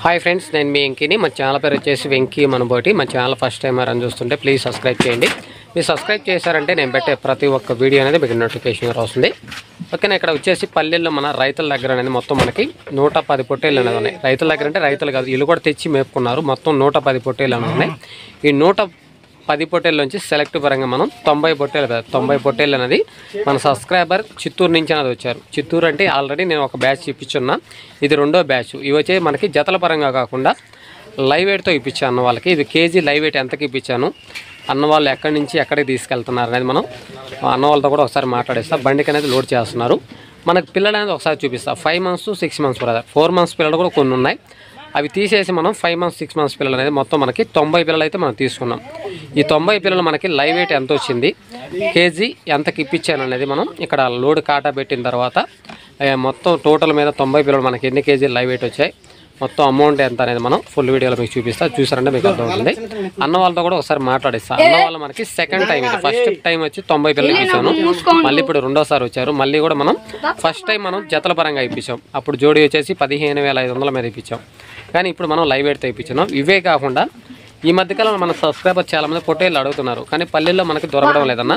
Hi friends, నేను మీ వెంకీని. మా channel పేరు వచ్చేసి వెంకీ మనబోటి. మా ఛానల్ ఫస్ట్ టైం అని చూస్తుంటే ప్లీజ్ సబ్స్క్రైబ్ చేయండి. మీరు సబ్స్క్రైబ్ చేశారంటే నేను పెట్టే ప్రతి ఒక్క వీడియో అనేది మీకు నోటిఫికేషన్ వస్తుంది. ఓకేనా. ఇక్కడ వచ్చేసి పల్లెల్లో మన రైతుల దగ్గర అనేది మొత్తం మనకి 110 పొట్టేళ్ళు అనేది ఉన్నాయి. రైతుల దగ్గర అంటే రైతులు కాదు, ఇల్లు కూడా తెచ్చి మేపుకున్నారు. మొత్తం 110 పొట్టేళ్ళు అనేది ఉన్నాయి. ఈ 110 పొట్టేళ్ళ నుంచి సెలెక్ట్ పరంగా మనం 90 పొట్టేళ్ళు అనేది మన సబ్స్క్రైబర్ చిత్తూరు నుంచి అనేది వచ్చారు. చిత్తూరు అంటే ఆల్రెడీ నేను ఒక బ్యాచ్ ఇప్పించున్నా, ఇది రెండో బ్యాచ్. ఇవి వచ్చే మనకి జతల పరంగా కాకుండా లైవ్ వెయిట్తో ఇప్పించాను అన్న వాళ్ళకి. ఇది కేజీ లైవ్ వెయిట్ ఎంతకి ఇప్పించాను, అన్న వాళ్ళు ఎక్కడి నుంచి ఎక్కడికి తీసుకెళ్తున్నారు అనేది మనం అన్న వాళ్ళతో కూడా ఒకసారి మాట్లాడేస్తా. బండికి అనేది లోడ్ చేస్తున్నారు. మనకు పిల్లలు అనేది ఒకసారి చూపిస్తా. 5 months to 6 months brother. 4 months పిల్లలు కూడా కొన్ని ఉన్నాయి. అవి తీసేసి మనం 5 months 6 months పిల్లలు అనేది మొత్తం మనకి 90 పిల్లలు అయితే మనం తీసుకున్నాం. ఈ 90 పిల్లలు మనకి లైవ్ వెయిట్ ఎంత వచ్చింది, కేజీ ఎంతకి ఇప్పించాను అనేది మనం ఇక్కడ లోడ్ కాటా పెట్టిన తర్వాత మొత్తం టోటల్ మీద 90 పిల్లలు మనకి ఎన్ని కేజీలు లైవ్ వెయిట్ వచ్చాయి, మొత్తం అమౌంట్ ఎంత అనేది మనం ఫుల్ వీడియోలో మీకు చూపిస్తా. చూసారంటే మీకు అర్థమవుతుంది. అన్న వాళ్ళతో కూడా ఒకసారి మాట్లాడిస్తా. అన్న వాళ్ళు మనకి సెకండ్ టైం, ఇది ఫస్ట్ టైం వచ్చి 90 పిల్లలు ఇప్పించాను. మళ్ళీ ఇప్పుడు రెండోసారి వచ్చారు. మళ్ళీ కూడా మనం ఫస్ట్ టైం మనం జతల పరంగా ఇప్పించాం. అప్పుడు జోడీ వచ్చేసి 15,500 మీద ఇప్పించాం. కానీ ఇప్పుడు మనం లైవ్ వెయిట్తో ఇప్పించాం. ఇవే కాకుండా ఈ మధ్యకాలంలో మన సబ్స్క్రైబర్ చాలామంది పొట్టేళ్ళు అడుగుతున్నారు, కానీ పల్లెల్లో మనకి దొరకడం లేదన్న.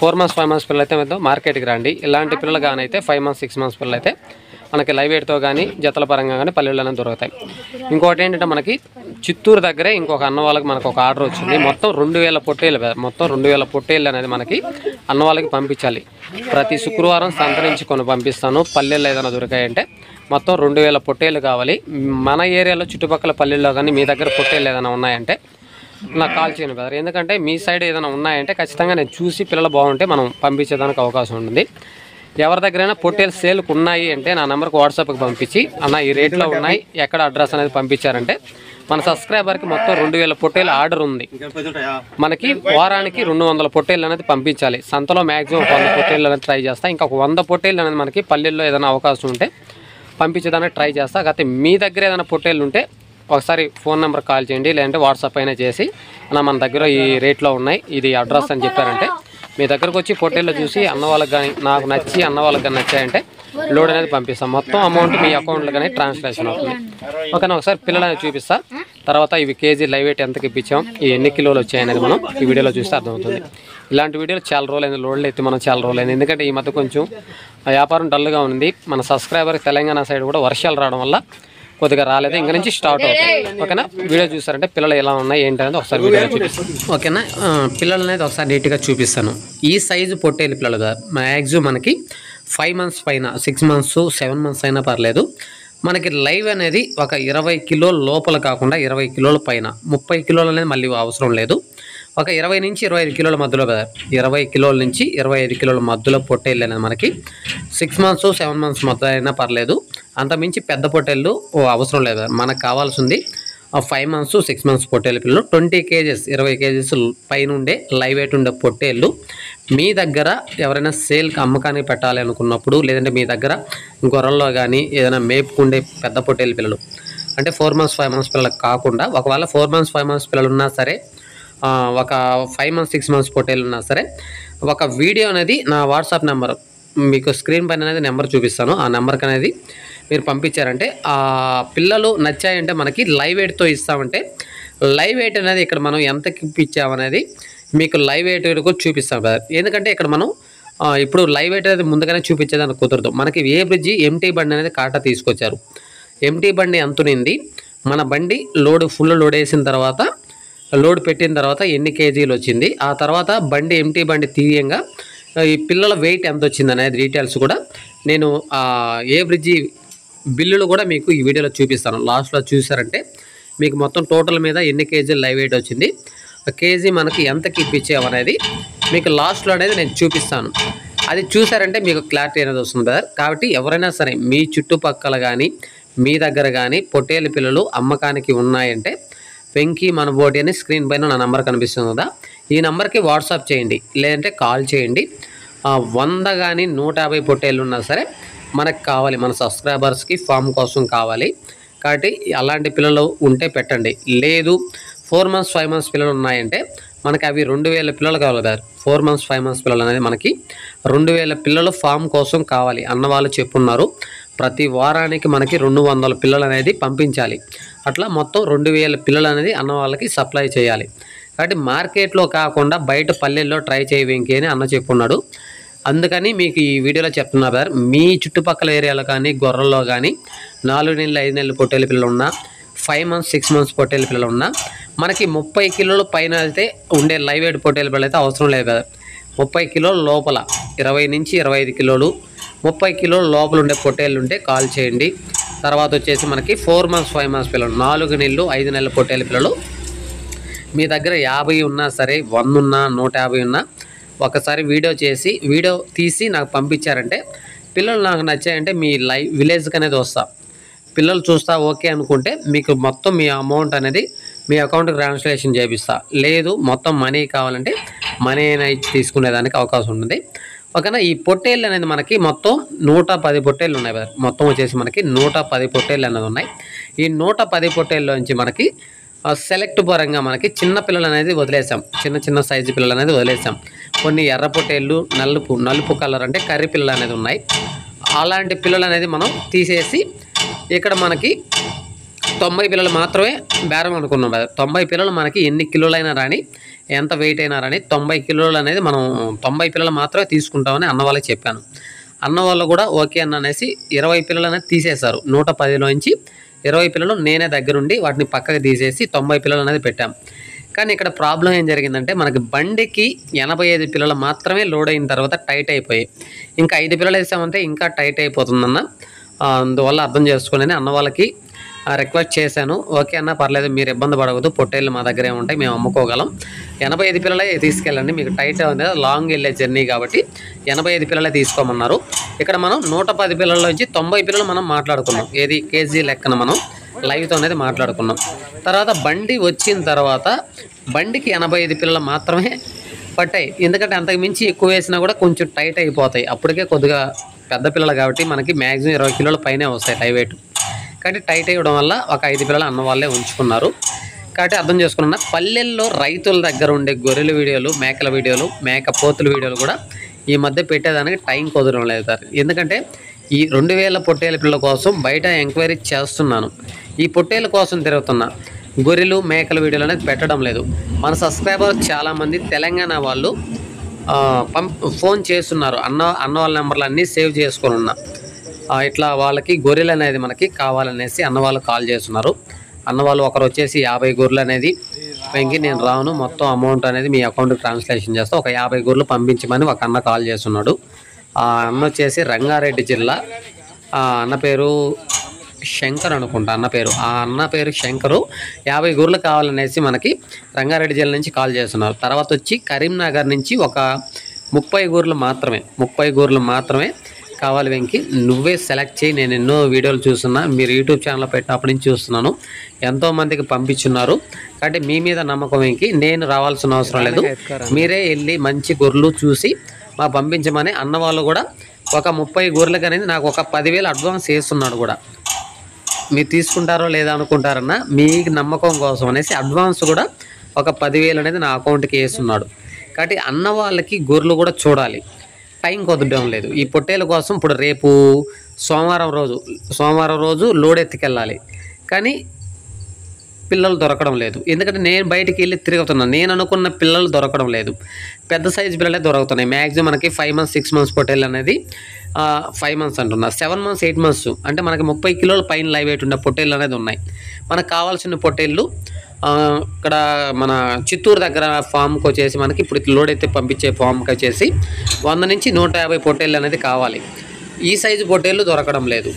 4 months 5 months పిల్లలు అయితే మార్కెట్కి రండి. ఇలాంటి పిల్లలు కానీ అయితే 5 months 6 months పిల్లలు అయితే మనకి లైవ్ వెయిట్తో కానీ జతల పరంగా కానీ పల్లెల్లోనే దొరుకుతాయి. ఇంకోటి ఏంటంటే మనకి చిత్తూరు దగ్గరే ఇంకొక అన్న వాళ్ళకి మనకు ఒక ఆర్డర్ వచ్చింది. మొత్తం 2000 పొట్టేళ్ళు, మొత్తం 2000 పొట్టేళ్ళు అనేది మనకి అన్న వాళ్ళకి పంపించాలి. ప్రతి శుక్రవారం సంత నుంచి కొన్ని పంపిస్తాను. పల్లెల్లో ఏదైనా దొరికాయంటే మొత్తం 2000 పొట్టేళ్ళు కావాలి. మన ఏరియాలో చుట్టుపక్కల పల్లెల్లో కానీ మీ దగ్గర పొట్టేళ్ళు ఏదైనా ఉన్నాయంటే నాకు కాల్ చేయండి బ్రదర్. ఎందుకంటే మీ సైడ్ ఏదైనా ఉన్నాయంటే ఖచ్చితంగా నేను చూసి పిల్లలు బాగుంటే మనం పంపించేదానికి అవకాశం ఉంటుంది. ఎవరి దగ్గరైనా పొట్టేలు సేల్కి ఉన్నాయి అంటే నా నెంబర్కి వాట్సాప్కి పంపించి అన్న ఈ రేట్లో ఉన్నాయి, ఎక్కడ అడ్రస్ అనేది పంపించారంటే మన సబ్స్క్రైబర్కి మొత్తం 2000 పొట్టేలు ఆర్డర్ ఉంది. మనకి వారానికి 200 పొట్టేళ్ళు అనేది పంపించాలి. సంతలో మ్యాక్సిమం 100 పొట్టేళ్ళు అనేది ట్రై చేస్తా. ఇంకొక 100 పొట్టేళ్ళు అనేది మనకి పల్లెల్లో ఏదైనా అవకాశం ఉంటే పంపించేదానికి ట్రై చేస్తా. కాకపోతే మీ దగ్గర ఏదైనా పొట్టేళ్ళు ఉంటే ఒకసారి ఫోన్ నెంబర్ కాల్ చేయండి, లేదంటే వాట్సాప్ అయినా చేసి అన్న మన దగ్గర ఈ రేట్లో ఉన్నాయి, ఇది అడ్రస్ అని చెప్పారంటే మీ దగ్గరకు వచ్చి పొట్టేళ్ళు చూసి అన్న వాళ్ళకి కానీ నాకు నచ్చి అన్న వాళ్ళకి కానీ నచ్చాయంటే లోడ్ అనేది పంపిస్తాం. మొత్తం అమౌంట్ మీ అకౌంట్లో కానీ ట్రాన్స్లేషన్ అవుతుంది. ఓకేనా. ఒకసారి పిల్లలు అనేది చూపిస్తా. తర్వాత ఇవి కేజీ లైవ్ వెయిట్ ఎంతకి ఇప్పించాం, ఈ ఎన్ని కిలోలు వచ్చాయనేది మనం ఈ వీడియోలో చూస్తే అర్థమవుతుంది. ఇలాంటి వీడియోలు చాలా రోజులైంది, లోడ్లు ఎత్తి మనం చాలా రోజులైంది. ఎందుకంటే ఈ మధ్య కొంచెం వ్యాపారం డల్గా ఉంది. మన సబ్స్క్రైబర్ తెలంగాణ సైడ్ కూడా వర్షాలు రావడం వల్ల కొద్దిగా రాలేదు. ఇంకా నుంచి స్టార్ట్ అవుతుంది. ఓకేనా. వీడియో చూసారంటే పిల్లలు ఎలా ఉన్నాయి ఏంటి అనేది ఒకసారి వీడియో చూపిస్తాను. ఓకేనా. పిల్లలు అనేది ఒకసారి నీట్గా చూపిస్తాను. ఈ సైజు పొట్టేలు పిల్లలుగా మ్యాక్సిమం మనకి 5 months పైన 6 months 7 months అయినా పర్లేదు. మనకి లైవ్ అనేది ఒక 20 కిలోల లోపల కాకుండా 20 కిలోల పైన, 30 కిలోలు అనేది మళ్ళీ అవసరం లేదు. ఒక 20 నుంచి 25 కిలోల మధ్యలో కదా, 20 కిలోల నుంచి 25 కిలోల మధ్యలో పొట్టేళ్ళు అనేది మనకి 6 months 7 months మధ్య అయినా పర్లేదు. అంతమించి పెద్ద పొట్టేళ్ళు అవసరం లేదు. మనకు కావాల్సింది 5 months 6 months పొట్టేళ్ళ పిల్లలు 20 kgs 20 kgs పైన ఉండే లైవ్ వెయిట్ ఉండే పొట్టేళ్ళు మీ దగ్గర ఎవరైనా సేల్కి అమ్మకానికి పెట్టాలి అనుకున్నప్పుడు, లేదంటే మీ దగ్గర గొర్రెల్లో కానీ ఏదైనా మేపుకుండే పెద్ద పొట్టేళ్ళ పిల్లలు అంటే 4 months 5 months పిల్లలకు కాకుండా, ఒకవేళ 4 months 5 months పిల్లలు ఉన్నా సరే, ఒక 5 months 6 months పొట్టేళ్ళు ఉన్నా సరే, ఒక వీడియో అనేది నా వాట్సాప్ నెంబర్ మీకు స్క్రీన్ పైన అనేది నెంబర్ చూపిస్తాను. ఆ నెంబర్కి అనేది మీరు పంపించారంటే ఆ పిల్లలు నచ్చాయంటే మనకి లైవ్ వెయిట్తో ఇస్తామంటే లైవ్ వెయిట్ అనేది ఇక్కడ మనం ఎంతకి ఇప్పించామనేది మీకు లైవ్ వెయిట్ కూడా చూపిస్తాం కదా. ఎందుకంటే ఇక్కడ మనం ఇప్పుడు లైవ్ వెయిట్ అనేది ముందుగానే చూపించేదానికి కుదరదు. మనకి ఏ బ్రిడ్జి ఎంటీ బండి అనేది కాటా తీసుకొచ్చారు. ఎంటీ బండి ఎంతునింది, మన బండి ఫుల్ లోడ్ వేసిన తర్వాత లోడ్ పెట్టిన తర్వాత ఎన్ని కేజీలు వచ్చింది, ఆ తర్వాత బండి ఎంటీ బండి తీయంగా ఈ పిల్లల వెయిట్ ఎంత వచ్చింది అనేది డీటెయిల్స్ కూడా నేను ఏ బ్రిడ్జి బిల్లులు కూడా మీకు ఈ వీడియోలో చూపిస్తాను. లాస్ట్లో చూసారంటే మీకు మొత్తం టోటల్ మీద ఎన్ని కేజీలు లైవ్ వెయిట్ వచ్చింది, కేజీ మనకి ఎంతకి ఇప్పించామనేది మీకు లాస్ట్లో అనేది నేను చూపిస్తాను. అది చూసారంటే మీకు క్లారిటీ అనేది వస్తుంది బ్రదర్. కాబట్టి ఎవరైనా సరే మీ చుట్టుపక్కల కానీ మీ దగ్గర కానీ పొట్టేలు పిల్లలు అమ్మకానికి ఉన్నాయంటే వెంకీ మనబోటి అని స్క్రీన్ పైన నా నెంబర్ కనిపిస్తుంది కదా, ఈ నెంబర్కి వాట్సాప్ చేయండి, లేదంటే కాల్ చేయండి. 100 కానీ 150 పొట్టేళ్ళు ఉన్నా సరే మనకు కావాలి, మన సబ్స్క్రైబర్స్కి ఫామ్ కోసం కావాలి. కాబట్టి అలాంటి పిల్లలు ఉంటే పెట్టండి. లేదు 4 months 5 months పిల్లలు ఉన్నాయంటే మనకి అవి 2000 పిల్లలు కావాలి కదా. 4 months 5 months పిల్లలు అనేది మనకి 2000 పిల్లలు ఫామ్ కోసం కావాలి అన్న వాళ్ళు చెప్పున్నారు. ప్రతి వారానికి మనకి 200 పిల్లలు అనేది పంపించాలి. అట్లా మొత్తం 2000 పిల్లలు అనేది అన్న వాళ్ళకి సప్లై చేయాలి. కాబట్టి మార్కెట్లో కాకుండా బయట పల్లెల్లో ట్రై చేయి వెంకీ అని అన్న చెప్పున్నాడు. అందుకని మీకు ఈ వీడియోలో చెప్తున్నా బ్రదర్, మీ చుట్టుపక్కల ఏరియాలో కానీ గొర్రెల్లో కానీ 4 నెలలు 5 నెలలు పొట్టేలు పిల్లలు ఉన్నా, 5 మంత్స్ 6 మంత్స్ పొట్టేలు పిల్లలు ఉన్నా, మనకి 30 కిలోల పైన అయితే ఉండే లైవ్ వెయిట్ పొట్టేలు పిల్లలు అయితే అవసరం లేదు బ్రదర్. 30 కిలోల లోపల 20 నుంచి 25 కిలోలు 30 కిలోల లోపల ఉండే పొట్టేళ్ళు ఉంటే కాల్ చేయండి. తర్వాత వచ్చేసి మనకి 4 మంత్స్ 5 మంత్స్ పిల్లలు, 4 నెలలు 5 నెలల పొట్టేలు పిల్లలు మీ దగ్గర 50 ఉన్నా సరే, 100 ఉన్నా, 150 ఉన్నా, ఒకసారి వీడియో తీసి నాకు పంపించారంటే పిల్లలు నాకు నచ్చాయంటే మీ విలేజ్కి అనేది వస్తా. పిల్లలు చూస్తా ఓకే అనుకుంటే మీకు మొత్తం మీ అమౌంట్ అనేది మీ అకౌంట్కి ట్రాన్స్లేషన్ చేపిస్తా. లేదు మొత్తం మనీ కావాలంటే మనీ అయినా ఇచ్చి తీసుకునేదానికి అవకాశం ఉంటుంది. ఓకేనా. ఈ పొట్టేళ్ళు అనేది మనకి మొత్తం 110 పొట్టేళ్ళు ఉన్నాయి కదా. మొత్తం వచ్చేసి మనకి 110 పొట్టేళ్ళు అనేది ఉన్నాయి. ఈ 110 పొట్టేళ్ళలోంచి మనకి సెలెక్ట్ పరంగా మనకి చిన్న పిల్లలు అనేది వదిలేసాం, చిన్న సైజు పిల్లలు అనేది వదిలేసాం. కొన్ని ఎర్ర పొట్టేళ్ళు, నలుపు కలర్ అంటే కర్రీ పిల్లలు అనేది ఉన్నాయి. అలాంటి పిల్లలు అనేది మనం తీసేసి ఇక్కడ మనకి 90 పిల్లలు మాత్రమే బేరం అనుకున్నాం. 90 పిల్లలు మనకి ఎన్ని కిలోలైనా రాని, ఎంత వెయిట్ అయినా రాని 90 కిలోలు అనేది మనం 90 పిల్లలు మాత్రమే తీసుకుంటామని అన్న వాళ్ళకి చెప్పాను. అన్న వాళ్ళు కూడా ఓకే అన్న అనేసి 20 పిల్లలు అనేది తీసేశారు. 110లోంచి 20 పిల్లలు నేనే దగ్గరుండి వాటిని పక్కకు తీసేసి 90 పిల్లలు అనేది పెట్టాం. కానీ ఇక్కడ ప్రాబ్లం ఏం జరిగిందంటే మనకి బండికి 85 పిల్లలు మాత్రమే లోడ్ అయిన తర్వాత టైట్ అయిపోయాయి. ఇంకా 5 పిల్లలు వేసామంటే ఇంకా టైట్ అయిపోతుందన్న. అందువల్ల అర్థం చేసుకుని అన్న వాళ్ళకి రిక్వెస్ట్ చేశాను. ఓకే అన్న పర్లేదు, మీరు ఇబ్బంది పడవద్దు, పొట్టేళ్ళు మా దగ్గరే ఉంటాయి, మేము అమ్ముకోగలం, 85 పిల్లలే తీసుకెళ్ళండి, మీకు టైట్ అవుతుంది, లాంగ్ వెళ్ళే జర్నీ కాబట్టి 85 పిల్లలే తీసుకోమన్నారు. ఇక్కడ మనం 110 పిల్లల్లోంచి 90 పిల్లలు మనం మాట్లాడుకున్నాం. ఏది కేజీ లెక్కన మనం లైవ్తో అనేది మాట్లాడుకున్నాం. తర్వాత బండి వచ్చిన తర్వాత బండికి 85 పిల్లలు మాత్రమే పట్టాయి. ఎందుకంటే అంతకు మించి ఎక్కువ వేసినా కూడా కొంచెం టైట్ అయిపోతాయి. అప్పటికే కొద్దిగా పెద్ద పిల్లలు కాబట్టి మనకి మ్యాక్సిమం 20 కిలోల పైనే వస్తాయి లైవ్ వెయిట్. కాబట్టి టైట్ అయ్యడం వల్ల ఒక 5 పిల్లలు అన్న వాళ్ళే ఉంచుకున్నారు. కాబట్టి అర్థం చేసుకున్నా పల్లెల్లో రైతుల దగ్గర ఉండే గొర్రెల వీడియోలు, మేకల వీడియోలు, పోతుల వీడియోలు కూడా ఈ మధ్య పెట్టేదానికి టైం కుదరడం లేదు సార్. ఎందుకంటే ఈ 2000 పొట్టేల పిల్లల కోసం బయట ఎంక్వైరీ చేస్తున్నాను, ఈ పొట్టేల కోసం తిరుగుతున్నా, గొర్రెలు మేకల వీడియోలు అనేది పెట్టడం లేదు. మన సబ్స్క్రైబర్ చాలామంది తెలంగాణ వాళ్ళు ఫోన్ చేస్తున్నారు. అన్న వాళ్ళ నెంబర్లు అన్నీ సేవ్ చేసుకొని ఉన్నా. ఇట్లా వాళ్ళకి గొర్రెలు అనేది మనకి కావాలనేసి అన్న వాళ్ళు కాల్ చేస్తున్నారు. అన్న వాళ్ళు ఒకరు వచ్చేసి 50 గొర్రెలు అనేది వెంకి నేను రాను, మొత్తం అమౌంట్ అనేది మీ అకౌంట్కి ట్రాన్స్లేషన్ చేస్తా, ఒక 50 గొర్రెలు పంపించమని ఒక అన్న కాల్ చేస్తున్నాడు. ఆ అన్న వచ్చేసి రంగారెడ్డి జిల్లా, అన్న పేరు శంకర్ అనుకుంటా అన్న పేరు. ఆ అన్న పేరు శంకరు. 50 గొర్రెలు కావాలనేసి మనకి రంగారెడ్డి జిల్లా నుంచి కాల్ చేస్తున్నారు. తర్వాత వచ్చి కరీంనగర్ నుంచి ఒక 30 గొర్రెలు మాత్రమే కావాలి వెంకి, నువ్వే సెలెక్ట్ చేయి, నేను ఎన్నో వీడియోలు చూస్తున్నా, మీరు యూట్యూబ్ ఛానల్లో పెట్టినప్పటి నుంచి చూస్తున్నాను, ఎంతోమందికి పంపించున్నారు. కాబట్టి మీ మీద నమ్మకం వెంకి, నేను రావాల్సిన అవసరం లేదు, మీరే వెళ్ళి మంచి గొర్రెలు చూసి మా పంపించమని అన్న వాళ్ళు కూడా ఒక 30 గొర్రెలకు అనేది నాకు ఒక 10,000 అడ్వాన్స్ వేస్తున్నాడు కూడా. మీరు తీసుకుంటారో లేదా అనుకుంటారన్నా, మీకు నమ్మకం కోసం అనేసి అడ్వాన్స్ కూడా ఒక 10,000 అనేది నా అకౌంట్కి వేస్తున్నాడు. కాబట్టి అన్న వాళ్ళకి గొర్రెలు కూడా చూడాలి, టైం కుదరడం లేదు. ఈ పొట్టేల కోసం ఇప్పుడు రేపు సోమవారం రోజు లోడ్ ఎత్తుకెళ్ళాలి, కానీ పిల్లలు దొరకడం లేదు. ఎందుకంటే నేను బయటికి వెళ్ళి తిరుగుతున్నాను, నేను అనుకున్న పిల్లలు దొరకడం లేదు, పెద్ద సైజు పిల్లలే దొరుకుతున్నాయి. మ్యాక్సిమం మనకి 5 మంత్స్ 6 మంత్స్ పొట్టేళ్ళు అనేది 5 మంత్స్ అంటున్నా, 7 మంత్స్ 8 మంత్స్ అంటే మనకి 30 కిలోల పైన లైవ్ వెయిట్ ఉన్న పొట్టేళ్ళు అనేది ఉన్నాయి. మనకు కావాల్సిన పొట్టేళ్ళు ఇక్కడ మన చిత్తూరు దగ్గర ఫామ్కి వచ్చేసి మనకి ఇప్పుడు లోడ్ అయితే పంపించే ఫామ్కి వచ్చేసి 100 నుంచి 150 పొట్టేళ్ళు అనేది కావాలి. ఈ సైజు పొట్టేళ్ళు దొరకడం లేదు.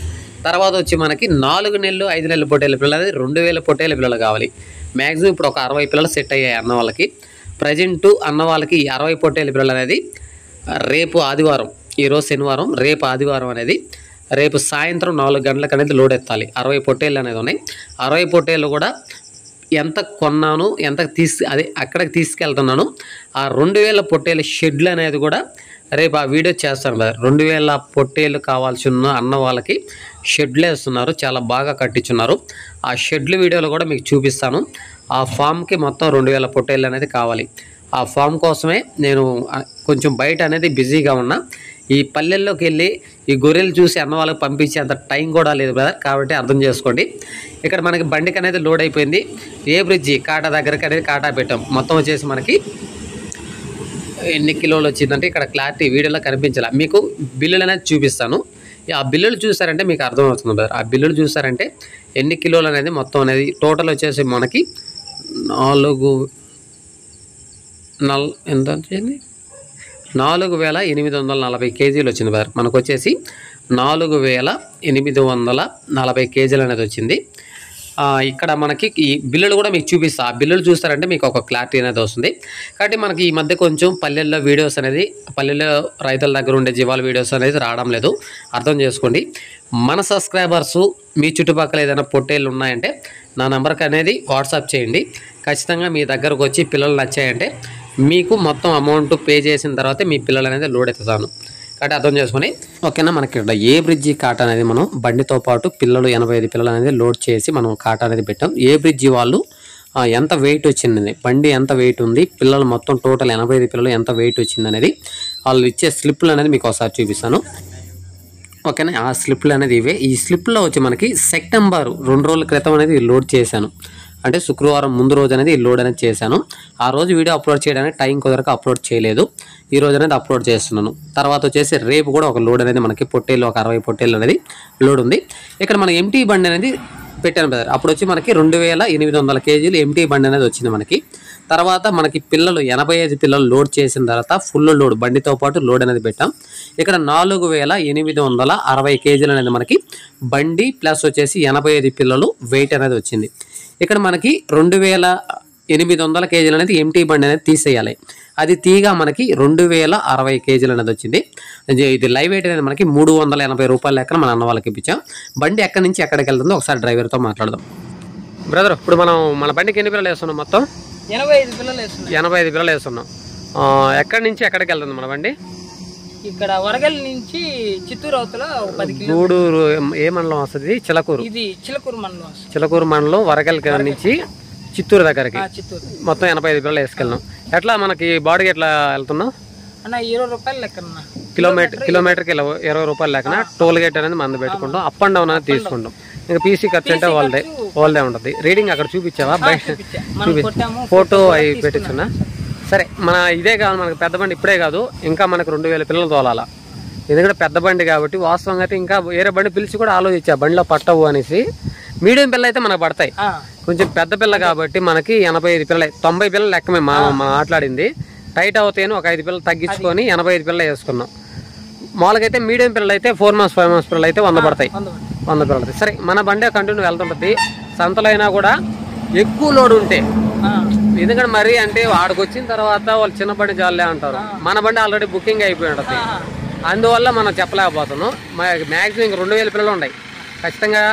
తర్వాత వచ్చి మనకి 4 నెలలు 5 నెలల పొట్టేళ్ళ పిల్లలు అనేది 2000 పొట్టేళ్ళ పిల్లలు కావాలి. మ్యాక్సిమం ఇప్పుడు ఒక 60 పిల్లలు సెట్ అయ్యాయి అన్న వాళ్ళకి. ప్రజెంటు అన్న వాళ్ళకి 60 పొట్టేళ్ళ పిల్లలు అనేది రేపు ఆదివారం, ఈరోజు శనివారం, రేపు ఆదివారం అనేది రేపు సాయంత్రం 4 గంటలకు అనేది లోడ్ ఎత్తాలి. 60 పొట్టేళ్ళు అనేది ఉన్నాయి. 60 పొట్టేళ్ళు కూడా ఎంత కొన్నాను, ఎంత అక్కడికి తీసుకెళ్తున్నాను, ఆ 2000 పొట్టేళ్ళ షెడ్లు అనేది కూడా రేపు ఆ వీడియో చేస్తాను కదా. 2000 పొట్టేళ్ళు కావాల్సి ఉన్న అన్న వాళ్ళకి షెడ్లు వేస్తున్నారు, చాలా బాగా కట్టించున్నారు. ఆ షెడ్లు వీడియోలు కూడా మీకు చూపిస్తాను. ఆ ఫామ్కి మొత్తం 2000 పొట్టేళ్ళు అనేది కావాలి. ఆ ఫామ్ కోసమే నేను కొంచెం బయట అనేది బిజీగా ఉన్నా. ఈ పల్లెల్లోకి వెళ్ళి ఈ గొర్రెలు చూసి అన్న వాళ్ళకి పంపించే అంత టైం కూడా లేదు బ్రదర్, కాబట్టి అర్థం చేసుకోండి. ఇక్కడ మనకి బండికి అనేది లోడ్ అయిపోయింది. ఏ బ్రిడ్జి కాటా దగ్గరకి అనేది కాటా పెట్టాం. మొత్తం వచ్చేసి మనకి ఎన్ని కిలోలు వచ్చిందంటే ఇక్కడ క్లారిటీ వీడియోలో కనిపించాల. మీకు బిల్లులు అనేది చూపిస్తాను. ఆ బిల్లులు చూసారంటే మీకు అర్థమవుతుంది బ్రదర్. ఆ బిల్లులు చూసారంటే ఎన్ని కిలోలు అనేది మొత్తం అనేది టోటల్ వచ్చేసి మనకి ఎంత వచ్చింది, 4840 కేజీలు వచ్చింది బ్రదర్. మనకు వచ్చేసి 4840 కేజీలు అనేది వచ్చింది. ఇక్కడ మనకి ఈ బిల్లులు కూడా మీకు చూపిస్తా. ఆ బిల్లులు చూస్తారంటే మీకు ఒక క్లారిటీ అనేది వస్తుంది. కాబట్టి మనకి ఈ మధ్య కొంచెం పల్లెల్లో వీడియోస్ అనేది, పల్లెల్లో రైతుల దగ్గర ఉండే జీవాల వీడియోస్ అనేది రావడం లేదు, అర్థం చేసుకోండి. మన సబ్స్క్రైబర్సు మీ చుట్టుపక్కల ఏదైనా పొట్టేళ్ళు ఉన్నాయంటే నా నెంబర్కి అనేది వాట్సాప్ చేయండి. ఖచ్చితంగా మీ దగ్గరకు వచ్చి పిల్లలు నచ్చాయంటే మీకు మొత్తం అమౌంట్ పే చేసిన తర్వాత మీ పిల్లలు అనేది లోడ్ అవుతాను. కాబట్టి అర్థం చేసుకొని ఓకేనా. మనకి ఇక్కడ ఏ బ్రిడ్జి కాట అనేది మనం బండితో పాటు పిల్లలు 85 పిల్లలు అనేది లోడ్ చేసి మనం కాట అనేది పెట్టాం. ఏ బ్రిడ్జి వాళ్ళు ఎంత వెయిట్ వచ్చింది, బండి ఎంత వెయిట్ ఉంది, పిల్లలు మొత్తం టోటల్ 85 పిల్లలు ఎంత వెయిట్ వచ్చింది అనేది వాళ్ళు ఇచ్చే స్లిప్లు అనేది మీకు ఒకసారి చూపిస్తాను ఓకేనా. ఆ స్లిప్లు అనేది ఇవే. ఈ స్లిప్లో వచ్చి మనకి సెప్టెంబర్ 2 రోజుల క్రితం అనేది లోడ్ చేశాను. అంటే శుక్రవారం ముందు రోజు అనేది ఈ లోడ్ అనేది చేశాను. ఆ రోజు వీడియో అప్లోడ్ చేయడానికి టైం కుదరక అప్లోడ్ చేయలేదు. ఈ రోజు అనేది అప్లోడ్ చేస్తున్నాను. తర్వాత వచ్చేసి రేపు కూడా ఒక లోడ్ అనేది మనకి పొట్టేళ్ళు ఒక 60 పొట్టేళ్ళు అనేది లోడ్ ఉంది. ఇక్కడ మన ఎంటీ బండి అనేది పెట్టాను బ్రదర్. అప్పుడు వచ్చి మనకి 2800 కేజీలు ఎంటీ బండి అనేది వచ్చింది మనకి. తర్వాత మనకి పిల్లలు 85 పిల్లలు లోడ్ చేసిన తర్వాత ఫుల్ లోడ్ బండితో పాటు లోడ్ అనేది పెట్టాం. ఇక్కడ 4860 కేజీలు అనేది మనకి బండి ప్లస్ వచ్చేసి 85 పిల్లలు వెయిట్ అనేది వచ్చింది. ఇక్కడ మనకి 2800 కేజీలు అనేది ఎంటీ బండి అనేది తీసేయాలి. అది తీగా మనకి 2060 కేజీలు అనేది వచ్చింది. ఇది లైవ్ వెయిట్ అనేది మనకి 380 రూపాయల లెక్కన మన అన్న వాళ్ళకి ఇప్పించాం. బండి ఎక్కడి నుంచి ఎక్కడికి వెళ్తుందో ఒకసారి డ్రైవర్తో మాట్లాడదాం. బ్రదర్ ఇప్పుడు మనం మన బండికి ఎన్ని పిల్లలు వేస్తున్నాం? మొత్తం 85 పిల్లలు వేస్తున్నాం. 85 పిల్లలు వేస్తున్నాం. ఎక్కడి నుంచి ఎక్కడికి వెళ్తుంది మన బండి? ఇక్కడ వరగల్ నుంచి చిత్తూరు అవతల 10 కిలోమీటర్లు. గూడూరు ఏ మండలం వస్తుంది? చిలకూరు. ఇది చిలకూరు మండలం. చిలకూరు మండలం వరగల్ నుంచి చిత్తూరు దగ్గరికి మొత్తం 85 పిల్లలు వేసుకెళ్ళినాం. ఎట్లా మనకి బాడీకి ఎట్లా వెళ్తున్నాం అన్న? 20 రూపాయలు లెక్కన కిలోమీటర్కి 20 రూపాయలు లెక్కన. టోల్ గేట్ అనేది మంది పెట్టుకుంటాం, అప్ అండ్ డౌన్ అనేది తీసుకుంటాం. ఇంకా పీసీ ఖర్చు అంటే వాళ్ళదే ఉంటుంది. రీడింగ్ అక్కడ చూపించావా? బయట ఫోటో అవి పెట్టించున్నా. సరే మన ఇదే కాదు మనకి పెద్ద బండి ఇప్పుడే కాదు, ఇంకా మనకు 2000 పిల్లలు తోలాలా. ఎందుకంటే పెద్ద బండి కాబట్టి వాస్తవంగా అయితే ఇంకా వేరే బండి పిలిచి కూడా ఆలోచించా బండిలో పట్టవు అనేసి. మీడియం పిల్ల అయితే మనకు పడతాయి, కొంచెం పెద్ద పిల్ల కాబట్టి మనకి 85 పిల్లలు 90 పిల్లలు లెక్కమే మనం మాట్లాడింది. టైట్ అవుతాయని ఒక 5 పిల్లలు తగ్గించుకొని 85 పిల్లలు వేసుకున్నాం. మామూలుగా అయితే మీడియం పిల్లలు అయితే 4 months 5 months పిల్లలు అయితే 100 పడతాయి, 100 పిల్లలు. సరే మన బండి కంటిన్యూ వెళ్తుంటుంది. సంతలో అయినా కూడా ఎక్కువ లోడ్ ఉంటే, ఎందుకంటే మరి అంటే వాడికి వచ్చిన తర్వాత వాళ్ళు చిన్న బండి జాలే అంటారు. మన బండి ఆల్రెడీ బుకింగ్ అయిపోయి ఉంటుంది, అందువల్ల మనం చెప్పలేకపోతున్నాం. మ్యాక్సిమం ఇంక 2000 పిల్లలు ఉన్నాయి ఖచ్చితంగా.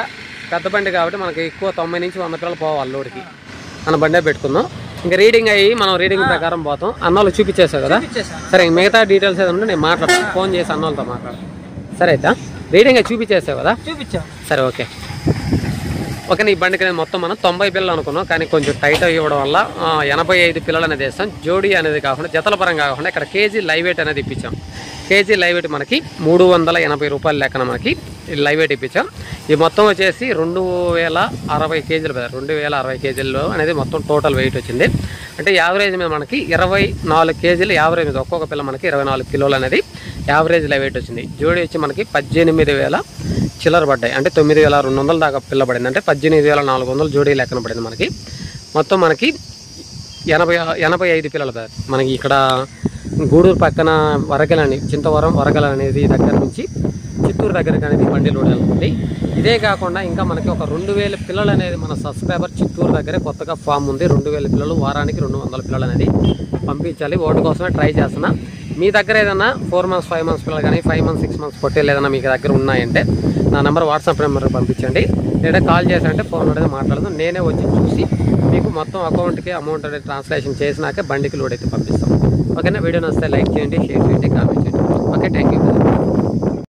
పెద్ద బండి కాబట్టి మనకి ఎక్కువ 90 నుంచి 100 పిల్లలు పోవాలి లోడ్కి. మన బండే పెట్టుకుందాం. ఇంకా రీడింగ్ అయ్యి మనం రీడింగ్ ప్రకారం పోతాం. అన్నోళ్ళు చూపించేసావు కదా? సరే మిగతా డీటెయిల్స్ ఏదన్నా నేను మాట్లాడతాను, ఫోన్ చేసి అన్నోళ్ళతో మాట్లాడతాను. సరే అయితే రీడింగ్ అయ్యి చూపించేసావు కదా? సరే ఓకే. నీ బండికి నేను మొత్తం మనం 90 పిల్లలు అనుకున్నాం, కానీ కొంచెం టైట్ ఇవ్వడం వల్ల 85 పిల్లలు అనేది వేస్తాం. జోడీ అనేది కాకుండా జతల పరంగా కాకుండా ఇక్కడ కేజీ లైవ్ వెయిట్ అనేది ఇప్పించాం. కేజీ లైవ్ వెయిట్ మనకి 380 రూపాయల లెక్కన మనకి లైవ్ వెయిట్ ఇప్పించాం. ఈ మొత్తం వచ్చేసి 2060 కేజీలు, 2060 కేజీలు అనేది మొత్తం టోటల్ వెయిట్ వచ్చింది. అంటే యావరేజ్ మీద మనకి 24 కేజీలు యావరేజ్ మీద ఒక్కొక్క పిల్ల మనకి 24 కిలోలు అనేది యావరేజ్ లైవ్ వెయిట్ వచ్చింది. జోడీ వచ్చి మనకి 18,000 చిల్లర పడ్డాయి. అంటే 9,200 దాకా పిల్ల పడింది. అంటే 18,400 జోడీ లెక్కన పడింది మనకి. మొత్తం మనకి 85 పిల్లలు మనకి ఇక్కడ గూడూరు పక్కన వరగల్ అని, చింతవరం వరగల్ అనేది దగ్గర నుంచి చిత్తూరు దగ్గరకు అనేది బండి లోడ్ వెళ్తుంది. ఇదే కాకుండా ఇంకా మనకి ఒక 2000 పిల్లలు అనేది మన సబ్స్క్రైబర్ చిత్తూరు దగ్గరే కొత్తగా ఫామ్ ఉంది. 2000 పిల్లలు, వారానికి 200 పిల్లలు అనేది పంపించాలి. వాటి కోసమే ట్రై చేస్తున్నా. మీ దగ్గర ఏదైనా 4 months 5 months పిల్లలు కానీ 5 months 6 months పొట్టేలు ఏదైనా మీ దగ్గర ఉన్నాయంటే నా నెంబర్ వాట్సాప్ నెంబర్ పంపించండి, లేదా కాల్ చేశారంటే ఫోన్ అనేది మాట్లాడదాం. నేనే వచ్చి చూసి మీకు మొత్తం అకౌంట్కి అమౌంట్ అనేది ట్రాన్స్లేషన్ చేసినాకే బండికి లోడ్ అయితే పంపిస్తాం. ఓకేనా? వీడియో నచ్చితే లైక్ చేయండి, షేర్ చేయండి, కామెంట్ చేయండి. Okay, thank you.